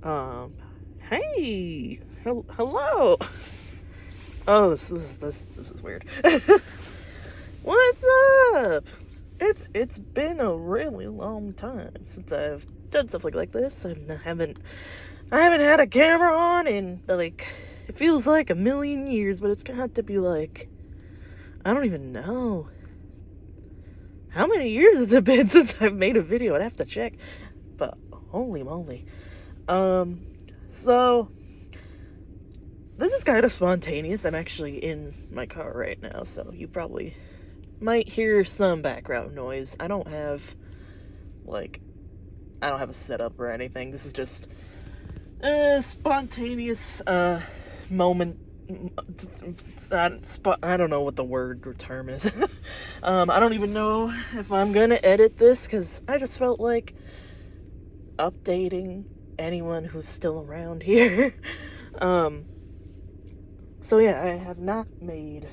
Um, hey, hello. Oh, this is weird. What's up? It's been a really long time since I've done something like this. I haven't had a camera on in like it feels like a million years, but it's got to be like I don't even know. How many years has it been since I've made a video? I'd have to check. But holy moly. So this is kind of spontaneous. I'm actually in my car right now, so you probably might hear some background noise. I don't have a setup or anything. This is just a spontaneous moment. I don't know what the word or term is. I don't even know if I'm gonna edit this because I just felt like updating anyone who's still around here. So yeah, I have not made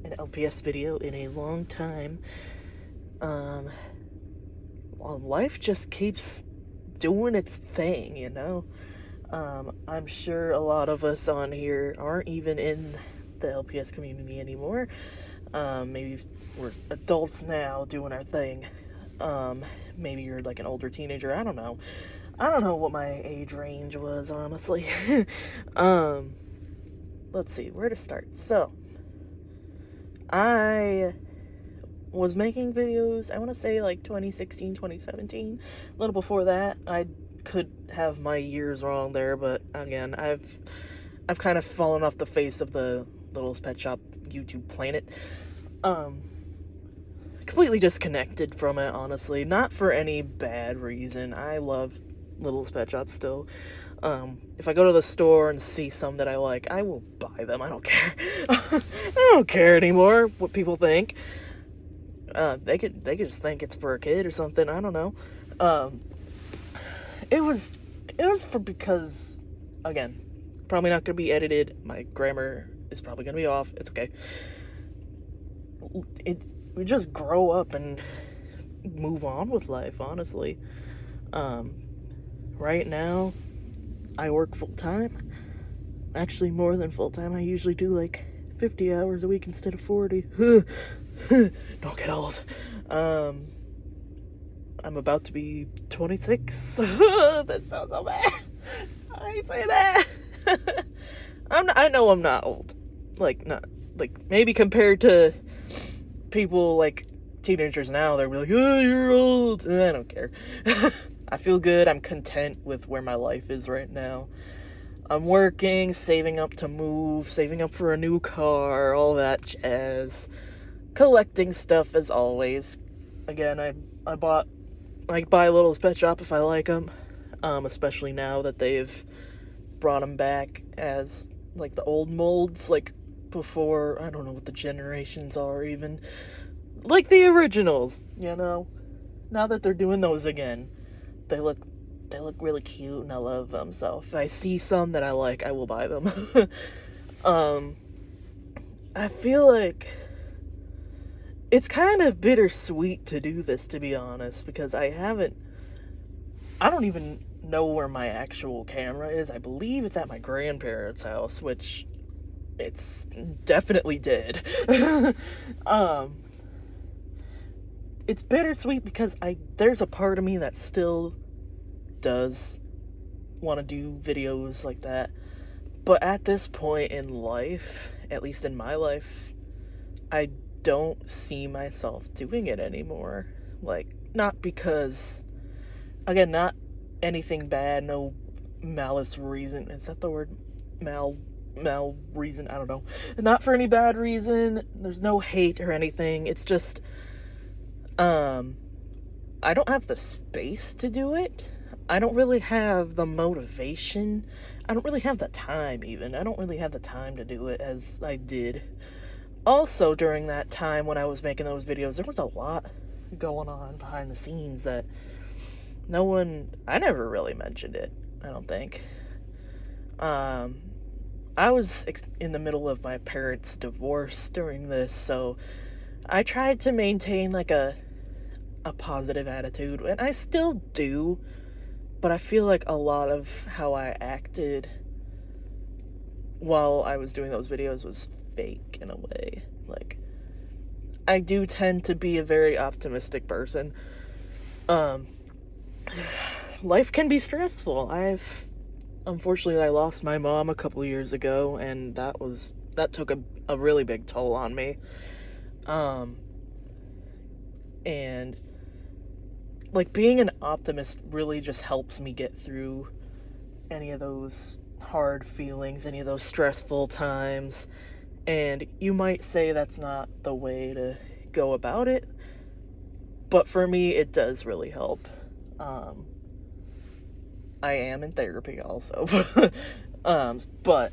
an LPS video in a long time. Well, life just keeps doing its thing, you know? I'm sure a lot of us on here aren't even in the LPS community anymore. Maybe we're adults now doing our thing. Maybe you're like an older teenager, I don't know. I don't know what my age range was, honestly. Let's see, where to start. So, I was making videos, I want to say like 2016, 2017. A little before that. I could have my years wrong there, but again, I've kind of fallen off the face of the Littlest Pet Shop YouTube planet. Completely disconnected from it, honestly. Not for any bad reason. I love Littlest Pet Shop still. If I go to the store and see some that I like, I will buy them. I don't care. I don't care anymore what people think. They could just think it's for a kid or something. I don't know. It was because, again, probably not gonna be edited. My grammar is probably gonna be off. It's okay. We just grow up and move on with life, honestly. Right now, I work full-time. Actually, more than full-time. I usually do like 50 hours a week instead of 40. Don't get old. I'm about to be 26. That sounds so bad. I ain't say that. I know I'm not old. Not maybe compared to people like teenagers now, they're like, oh, you're old. I don't care. I feel good. I'm content with where my life is right now. I'm working, saving up to move, saving up for a new car, all that jazz. Collecting stuff as always. Again, I buy Littlest Pet Shop if I like them. Especially now that they've brought them back as like the old molds, like before. I don't know what the generations are even. Like the originals, you know. Now that they're doing those again, they look really cute and I love them. So if I see some that I like, I will buy them. I feel like it's kind of bittersweet to do this, to be honest, because I don't even know where my actual camera is. I believe it's at my grandparents' house, which it's definitely dead. It's bittersweet because there's a part of me that still does want to do videos like that. But at this point in life, at least in my life, I don't see myself doing it anymore. Like, not because, again, not anything bad, no malice reason. Is that the word? Mal reason? I don't know. Not for any bad reason. There's no hate or anything. It's just, I don't have the space to do it. I don't really have the motivation. I don't really have the time, even. I don't really have the time to do it as I did. Also, during that time when I was making those videos, there was a lot going on behind the scenes that I never really mentioned it, I don't think. I was in the middle of my parents' divorce during this, so I tried to maintain like a positive attitude, and I still do, But I feel like a lot of how I acted while I was doing those videos was fake in a way. Like, I do tend to be a very optimistic person. Life can be stressful. Unfortunately, I lost my mom a couple years ago, and that took a really big toll on me. And like, being an optimist really just helps me get through any of those hard feelings, any of those stressful times. And you might say that's not the way to go about it, but for me, it does really help. I am in therapy also. But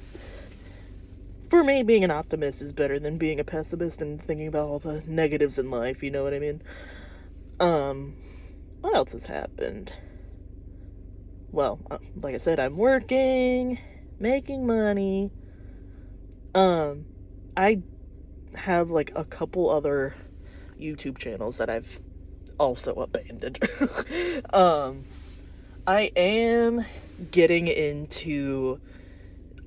for me, being an optimist is better than being a pessimist and thinking about all the negatives in life, you know what I mean? What else has happened? Well, like I said, I'm working, making money. I have like a couple other YouTube channels that I've also abandoned. I am getting into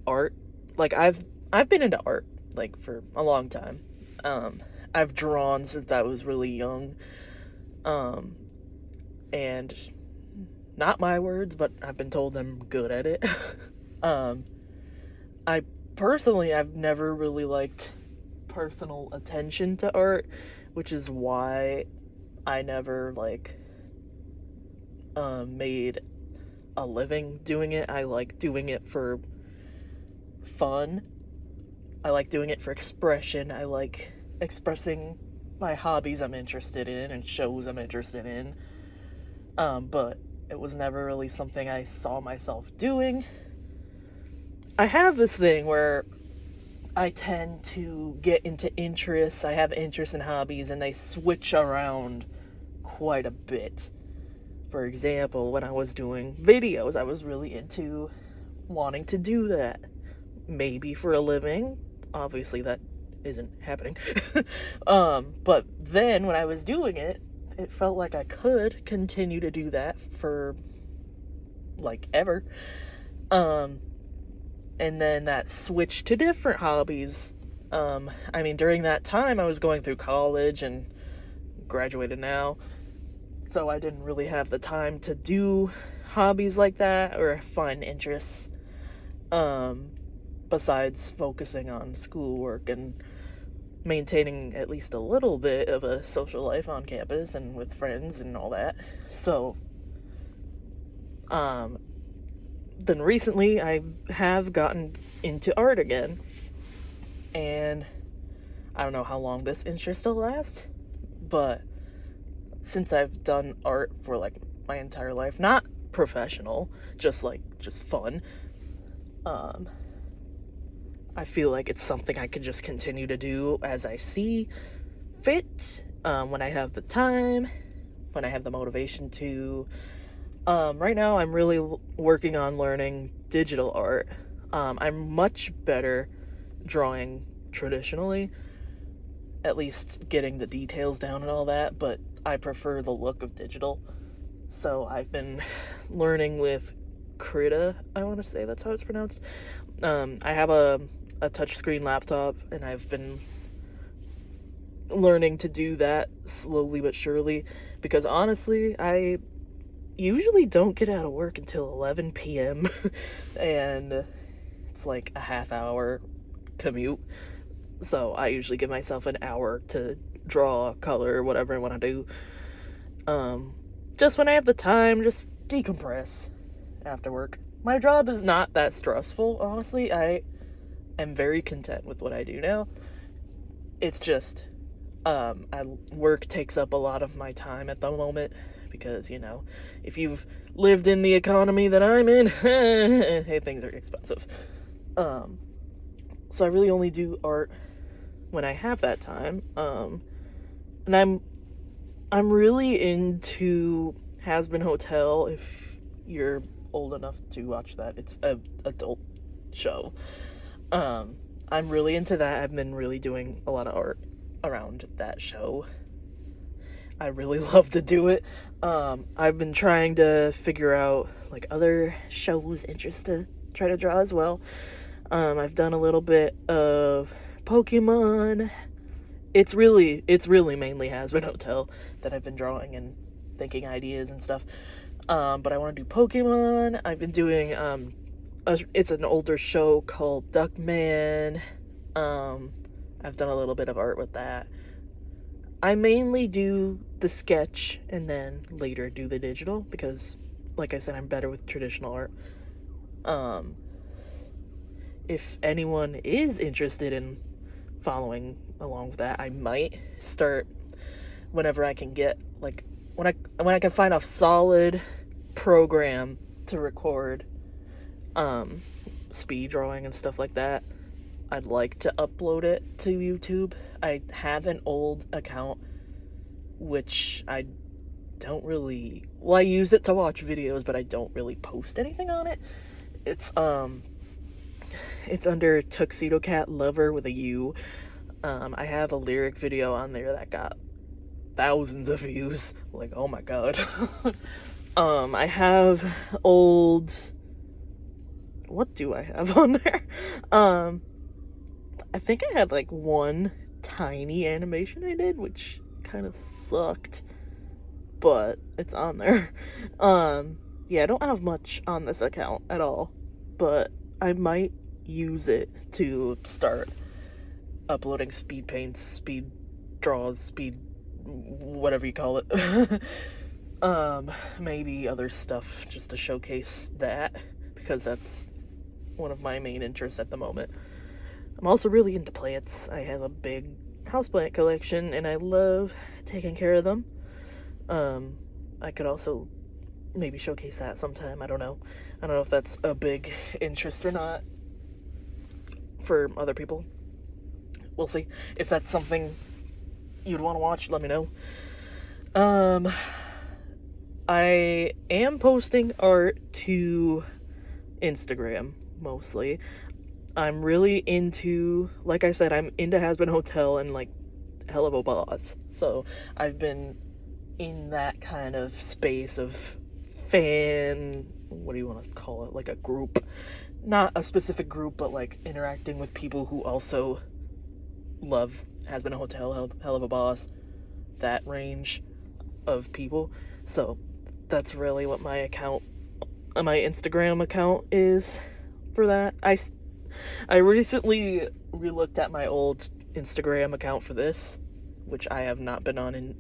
art. Like, I've been into art like for a long time. I've drawn since I was really young. And not my words, but I've been told I'm good at it. I personally, I've never really liked personal attention to art, which is why I never like made a living doing it. I like doing it for fun. I like doing it for expression. I like expressing my hobbies I'm interested in and shows I'm interested in. But it was never really something I saw myself doing. I have this thing where I tend to get into interests. I have interests and hobbies, and they switch around quite a bit. For example, when I was doing videos, I was really into wanting to do that. Maybe for a living. Obviously, that isn't happening. But then when I was doing it, it felt like I could continue to do that for like ever. And then that switched to different hobbies. I mean, during that time, I was going through college and graduated now, so I didn't really have the time to do hobbies like that or find interests, besides focusing on schoolwork and maintaining at least a little bit of a social life on campus and with friends and all that. So, then recently I have gotten into art again, and I don't know how long this interest will last, but since I've done art for like my entire life, not professional, just fun, I feel like it's something I could just continue to do as I see fit, when I have the time, when I have the motivation to. Right now I'm really working on learning digital art. I'm much better drawing traditionally, at least getting the details down and all that, but I prefer the look of digital. So I've been learning with Krita, I want to say that's how it's pronounced. I have a touchscreen laptop, and I've been learning to do that slowly but surely, because honestly, I usually don't get out of work until 11 p.m. and it's like a half-hour commute, so I usually give myself an hour to draw, color, whatever I want to do. Just when I have the time, just decompress after work. My job is not that stressful, honestly. I am very content with what I do now. It's just, work takes up a lot of my time at the moment, because, you know, if you've lived in the economy that I'm in, hey, things are expensive. So I really only do art when I have that time. And I'm really into Hazbin Hotel, if you're old enough to watch that. It's an adult show. I'm really into that. I've been really doing a lot of art around that show. I really love to do it. I've been trying to figure out like other shows' interests to try to draw as well. I've done a little bit of Pokemon. It's really mainly Has Been Hotel that I've been drawing and thinking ideas and stuff. But I want to do Pokemon. I've been doing it's an older show called Duckman. I've done a little bit of art with that. I mainly do the sketch and then later do the digital because, like I said, I'm better with traditional art. If anyone is interested in following along with that, I might start whenever I can get, like, when I can find a solid program to record speed drawing and stuff like that. I'd like to upload it to YouTube. I have an old account which I don't really, well, I use it to watch videos, but I don't really post anything on it. It's under Tuxedo Cat Lover with a U. I have a lyric video on there that got thousands of views. Like, oh my god. I have old, what do I have on there? I think I had like one tiny animation I did, which kind of sucked, but it's on there. Yeah, I don't have much on this account at all, but I might use it to start uploading speed paints, speed draws, speed whatever you call it. Maybe other stuff just to showcase that, because that's one of my main interests at the moment. I'm also really into plants. I have a big houseplant collection and I love taking care of them. I could also maybe showcase that sometime. I don't know if that's a big interest or not for other people. We'll see. If that's something you'd want to watch, let me know. I am posting art to Instagram mostly. I'm really into, like I said, I'm into Has Been Hotel and like Helluva Boss. So I've been in that kind of space of fan, what do you want to call it? Like a group. Not a specific group, but like interacting with people who also love Has Been Hotel, Helluva Boss, that range of people. So that's really what my Instagram account is for that. I recently re-looked at my old Instagram account for this, which I have not been on in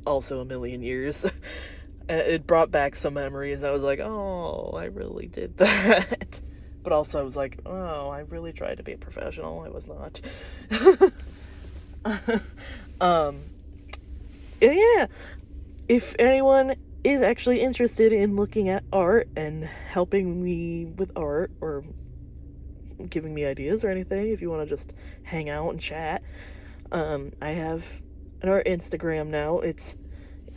also a million years. It brought back some memories. I was like, oh, I really did that. But also I was like, oh, I really tried to be a professional. I was not. Yeah, if anyone is actually interested in looking at art and helping me with art, or giving me ideas or anything, if you want to just hang out and chat, I have an art Instagram now. It's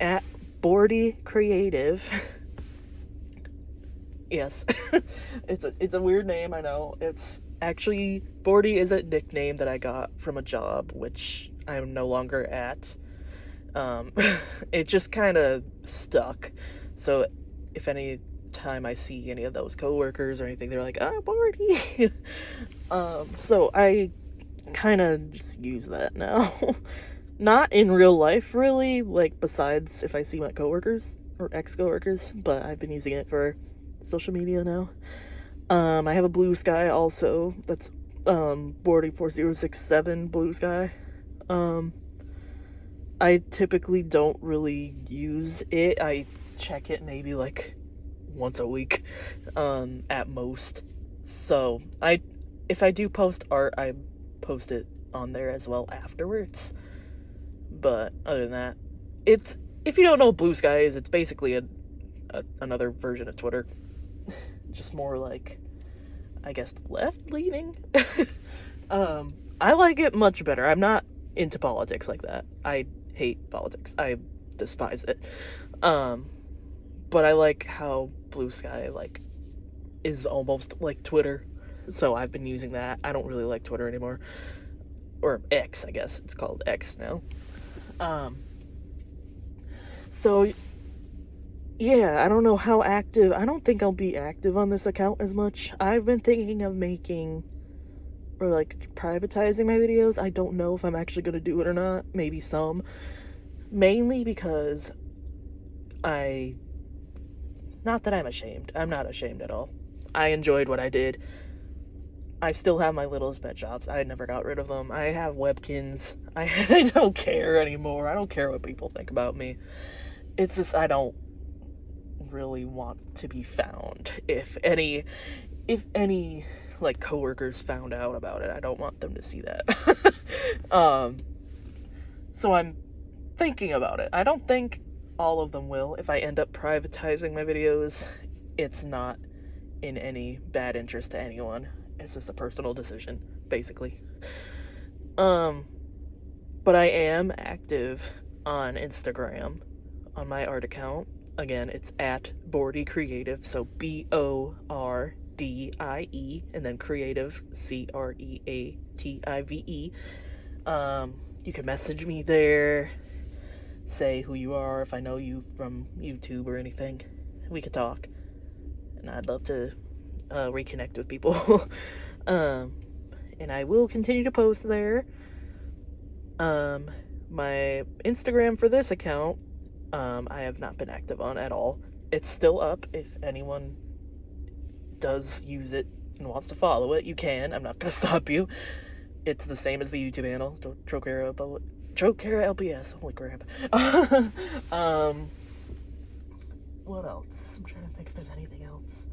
at Bordy Creative. Yes. It's a weird name, I know. It's actually, Bordy is a nickname that I got from a job which I'm no longer at. It just kind of stuck. So if any time I see any of those coworkers or anything, they're like, ah, Bordy. So I kind of just use that now. Not in real life, really, like, besides if I see my coworkers or ex-coworkers, but I've been using it for social media now. I have a Blue Sky also. That's Bordy4067 Blue Sky. I typically don't really use it. I check it maybe like once a week, at most. So if I do post art, I post it on there as well afterwards. But other than that, if you don't know what Blue Sky is, it's basically another version of Twitter. Just more like, I guess, left-leaning. I like it much better. I'm not into politics like that. I hate politics. I despise it. But I like how Blue Sky, like, is almost like Twitter. So I've been using that. I don't really like Twitter anymore. Or X, I guess. It's called X now. So, yeah, I don't know how active. I don't think I'll be active on this account as much. I've been thinking of making or like privatizing my videos. I don't know if I'm actually going to do it or not. Maybe some. Mainly because not that I'm ashamed. I'm not ashamed at all. I enjoyed what I did. I still have my littlest pet shops. I never got rid of them. I have Webkins. I don't care anymore. I don't care what people think about me. It's just I don't really want to be found. If any like coworkers found out about it, I don't want them to see that. So I'm thinking about it. I don't think all of them will. If I end up privatizing my videos, it's not in any bad interest to anyone. It's just a personal decision, basically. But I am active on Instagram on my art account. Again, it's at Bordie Creative, so BORDIE, and then creative, CREATIVE. You can message me there, say who you are, if I know you from YouTube or anything. We could talk, and I'd love to reconnect with people. And I will continue to post there. My Instagram for this account, I have not been active on at all. It's still up. If anyone does use it and wants to follow it, you can. I'm not gonna stop you. It's the same as the YouTube channel, Trocera LPS. Holy crap. What else? I'm trying to think if there's anything else.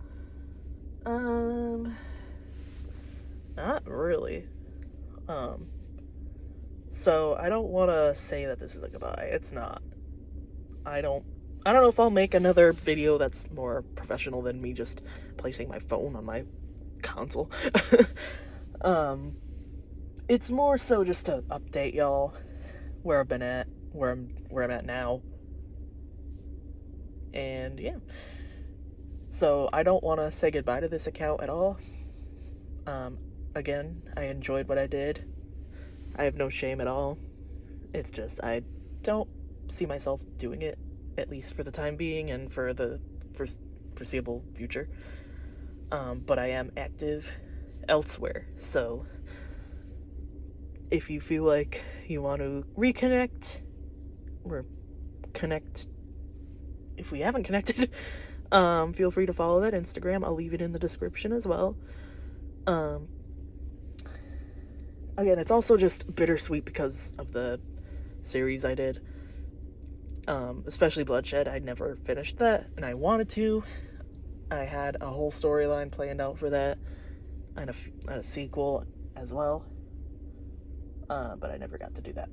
Not really. So I don't want to say that this is a goodbye. It's not. I don't know if I'll make another video that's more professional than me just placing my phone on my console. It's more so just to update y'all where I've been at, where I'm at now. And yeah. So I don't want to say goodbye to this account at all. Again, I enjoyed what I did. I have no shame at all. It's just I don't see myself doing it, at least for the time being and for the foreseeable future. But I am active elsewhere, so if you feel like you want to reconnect or connect if we haven't connected, feel free to follow that Instagram. I'll leave it in the description as well. Again, it's also just bittersweet because of the series I did, especially Bloodshed. I never finished that, and I wanted to. I had a whole storyline planned out for that, and a sequel as well, but I never got to do that.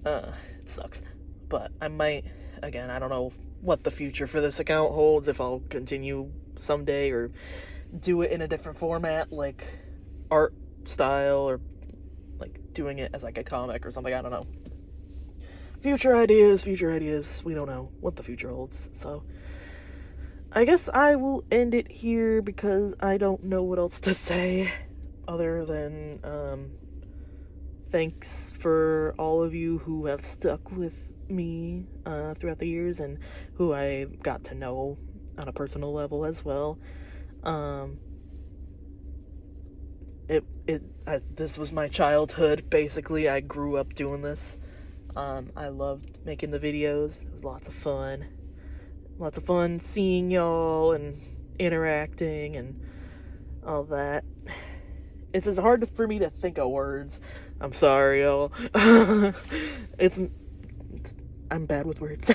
It sucks, but I might, again, I don't know what the future for this account holds, if I'll continue someday, or do it in a different format, like art style, or like doing it as like a comic or something. I don't know. Future ideas. We don't know what the future holds. So I guess I will end it here because I don't know what else to say other than thanks for all of you who have stuck with me throughout the years and who I got to know on a personal level as well. This was my childhood, basically. I grew up doing this. I loved making the videos. It was lots of fun. Lots of fun seeing y'all and interacting and all that. It's as hard for me to think of words. I'm sorry, y'all. I'm bad with words.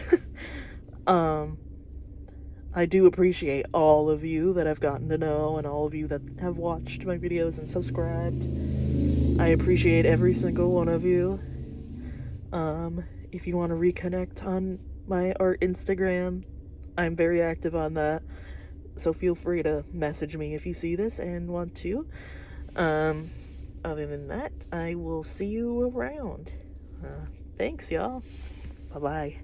I do appreciate all of you that I've gotten to know and all of you that have watched my videos and subscribed. I appreciate every single one of you. If you want to reconnect on my art Instagram, I'm very active on that. So feel free to message me if you see this and want to. Other than that, I will see you around. Thanks, y'all. Bye-bye.